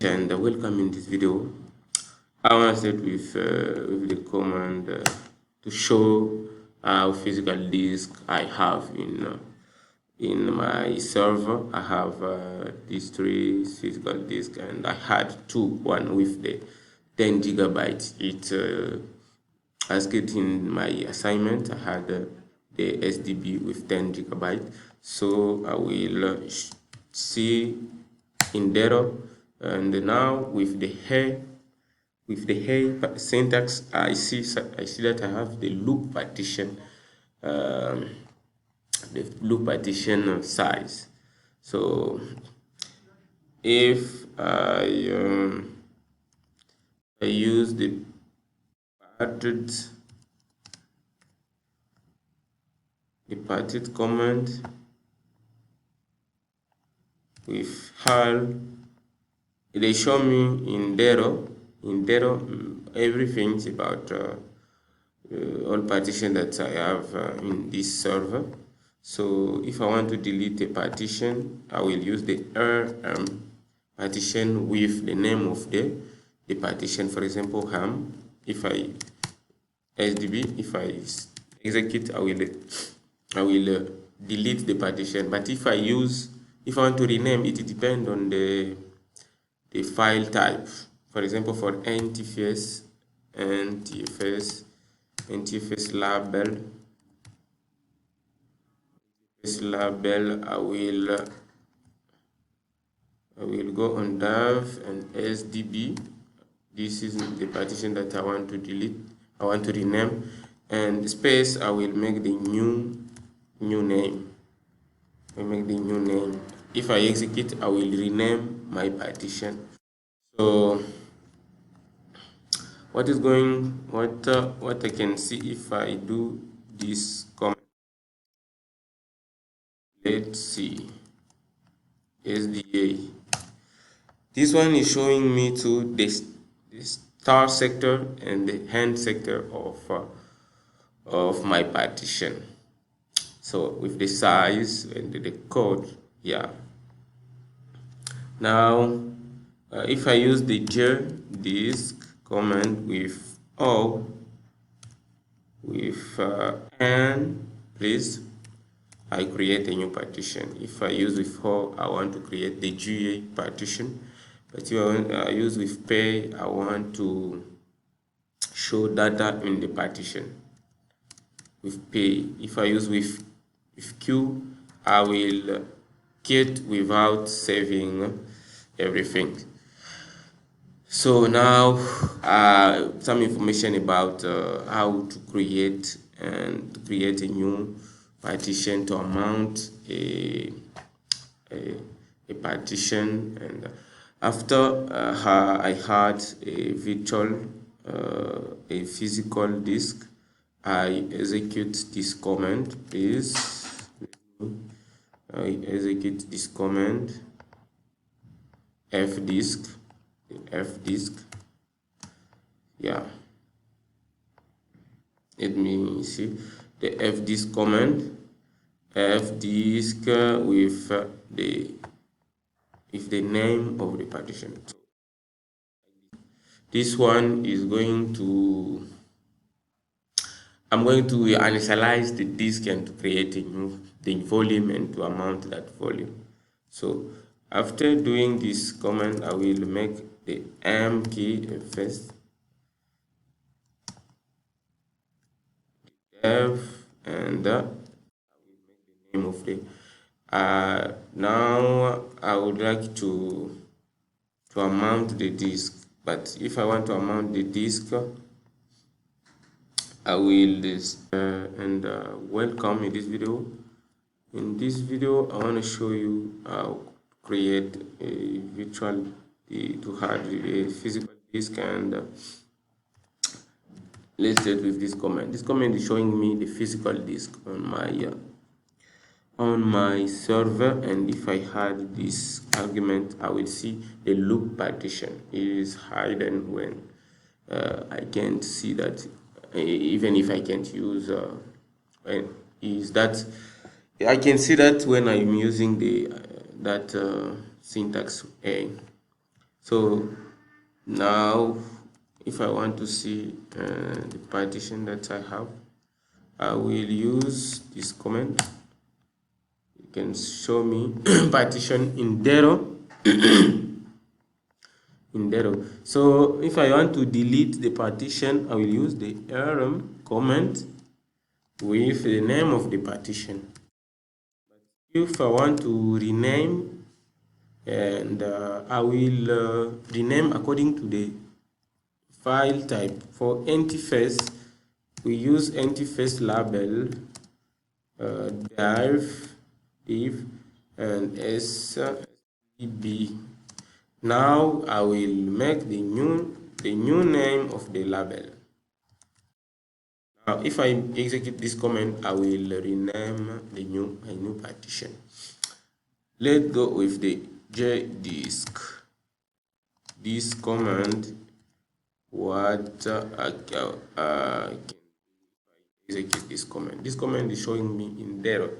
And welcome in this video. I want to start with the command to show how physical disk I have in my server. I have these three physical disk, and I had one with the 10 gigabytes. Asked in my assignment. I had the SDB with 10 gigabyte. So I will see in data, and now with the hey syntax, I see that I have the loop partition, um, size. So if I use parted the parted command with HAL, they show me in data everything about all partition that I have in this server. So if I want to delete a partition, I will use the partition with the name of the partition. For example, ham. If I SDB, if I execute, I will delete the partition. But if I want to rename it, it depends on the file type. For example, for NTFS label, I will go on dev and SDB. This is the partition that I want to delete. I want to rename, and space. I will make the new name. If I execute, I will rename my partition. So what I can see if I do this comment. Let's see, SDA. This one is showing me to the start sector and the end sector of my partition. So with the size and the code, yeah. Now, if I use the disk command with n, please, I create a new partition. If I use with I want to create the GA partition. But if I use with pay, I want to show data in the partition with pay. If I use with Q, I will get without saving everything. So now some information about how to create a new partition, to mount a partition. And after I had a virtual a physical disk, I execute this command. Please, I execute this command fdisk. Yeah, let me see the fdisk command. Fdisk with the name of the partition. This one is I'm going to initialize the disk and to create the volume and to mount that volume. So after doing this command, I will make the M key first, dev, and I will make the name of the. Now I would like to mount the disk, but if I want to mount the disk, I will welcome in this video. In this video, I want to show you how to create a virtual to hard a physical disk. And let's start with this comment. This comment is showing me the physical disk on my server, and if I had this argument, I will see the loop partition. It is hidden when I can't see that, even if I can't use is that I can see that when I'm using the that syntax A. So now if I want to see the partition that I have, I will use this command. You can show me partition in Dero. So if I want to delete the partition, I will use the rm command with the name of the partition. If I want to rename, and I will rename according to the file type. For interface, we use interface label div and sdb. Now I will make the new name of the label. Now if I execute this command, I will rename my new partition. Let's go with the jdisk. This command, what execute this command. This command is showing me in there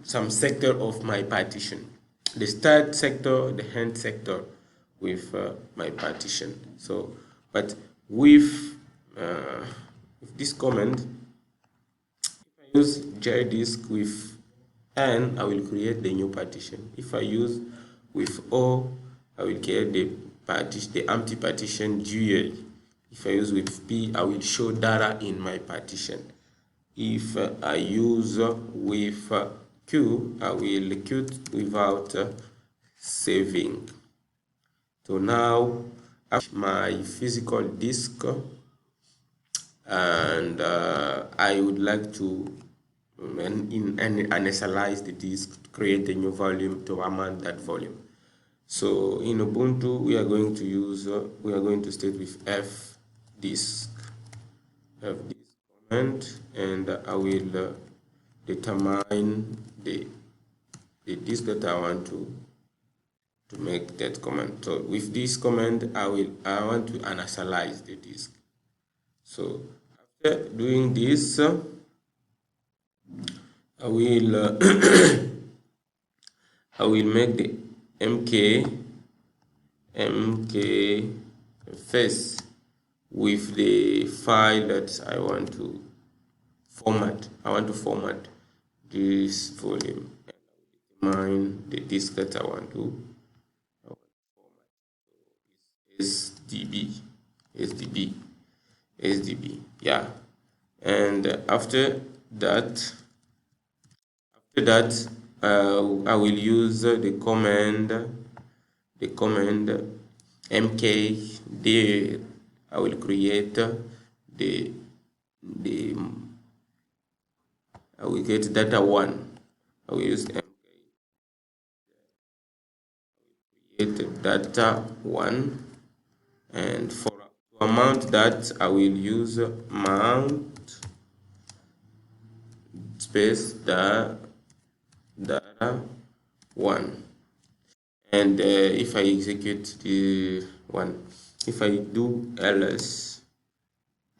some sector of my partition, the start sector, the end sector with my partition. So, but with this command, if I use jdisk with n, I will create the new partition. If I use with o, I will create the empty partition GUI. If I use with p, I will show data in my partition. If I use with q, I will quit without saving. So now I have my physical disk, and I would like to initialize the disk, create a new volume to amount that volume. So in Ubuntu, we are going to start with fdisk command, and I will determine the disk that I want to make that command. So with this command, I want to initialize the disk. So after doing this, I will I will make the mk face with the file that I want to format. I want to format this volume, and I will define the disk that I want to format. SDB, yeah. And after that, I will use the command mkdir. I will create I will get data1. I will use mk create data1, and for to mount that, I will use mount space data1. And if I execute the one, if I do ls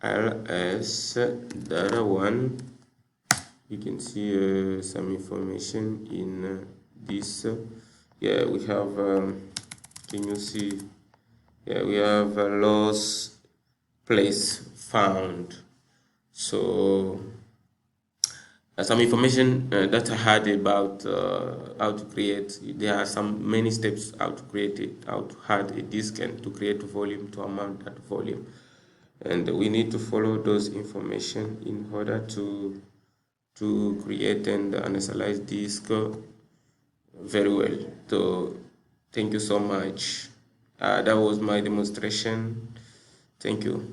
data1, you can see some information in this. Yeah, we have can you see? Yeah, we have a lost place found. So some information that I had about how to create. There are many steps how to create it, how to add a disk, and to create a volume, to amount that volume, and we need to follow those information in order to create and initialize disk very well. So thank you so much. That was my demonstration. Thank you.